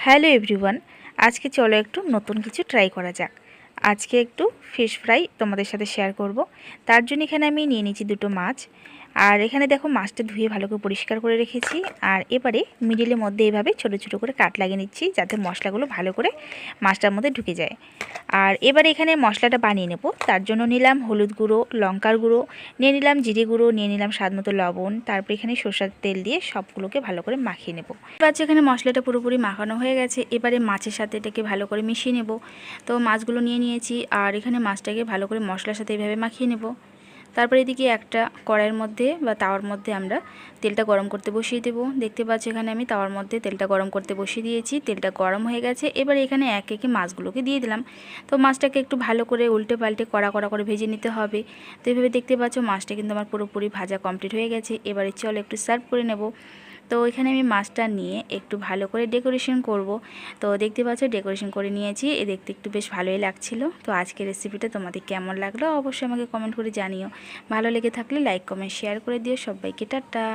Hello everyone, আজকে চলো একটু নতুন কিছু ট্রাই করা যাক। আজকে একটু ফিশ ফ্রাই তোমাদের সাথে শেয়ার করব। তার জন্য এখানে আমি নিয়ে নিয়েছি দুটো মাছ। আর এখানে দেখো মাছটা ধুয়ে ভালো করে পরিষ্কার করে রেখেছি। আর এবারে মিডিলের মধ্যে এইভাবে ছোটো ছোটো করে কাট লাগিয়ে নিচ্ছি, যাতে মশলাগুলো ভালো করে মাছটার মধ্যে ঢুকে যায়। আর এবারে এখানে মশলাটা বানিয়ে নেব। তার জন্য নিলাম হলুদ গুঁড়ো, লঙ্কার গুঁড়ো, নিয়ে নিলাম জিরে গুঁড়ো, নিয়ে নিলাম স্বাদ মতো লবণ। তারপর এখানে সরষের তেল দিয়ে সবগুলোকে ভালো করে মাখিয়ে নেব। এবার এখানে মশলাটা পুরোপুরি মাখানো হয়ে গেছে। এবারে মাছের সাথে এটাকে ভালো করে মিশিয়ে নেব। তো মাছগুলো নিয়ে নিয়েছি, আর এখানে মাছটাকে ভালো করে মশলার সাথে এইভাবে মাখিয়ে নেব। তারপরে এদিকে একটা কড়াইয়ের মধ্যে বা তাওয়ার মধ্যে আমরা তেলটা গরম করতে বসিয়ে দেব। দেখতে পাচ্ছি এখানে আমি তাওয়ার মধ্যে তেলটা গরম করতে বসিয়ে দিয়েছি। তেলটা গরম হয়ে গেছে। এবার এখানে এক একে মাছগুলোকে দিয়ে দিলাম। তো মাছটাকে একটু ভালো করে উল্টে পাল্টে কড়া কড়া করে ভেজে নিতে হবে। তো এইভাবে দেখতে পাচ্ছ মাছটা কিন্তু আমার পুরোপুরি ভাজা কমপ্লিট হয়ে গেছে। এবারে চলো একটু সার্ভ করে নেব। তো এখানে আমি মাছটা নিয়ে একটু ভালো করে ডেকোরেশন করব। তো দেখতে পাচ্ছ ডেকোরেশন করে নিয়েছি, দেখতে একটু বেশ ভালোই লাগছিল। তো আজকের রেসিপিটা তোমাদের কেমন লাগলো অবশ্যই আমাকে কমেন্ট করে জানিও। ভালো লেগে থাকলে লাইক কমেন্ট শেয়ার করে দিও। সবাইকে টাটা।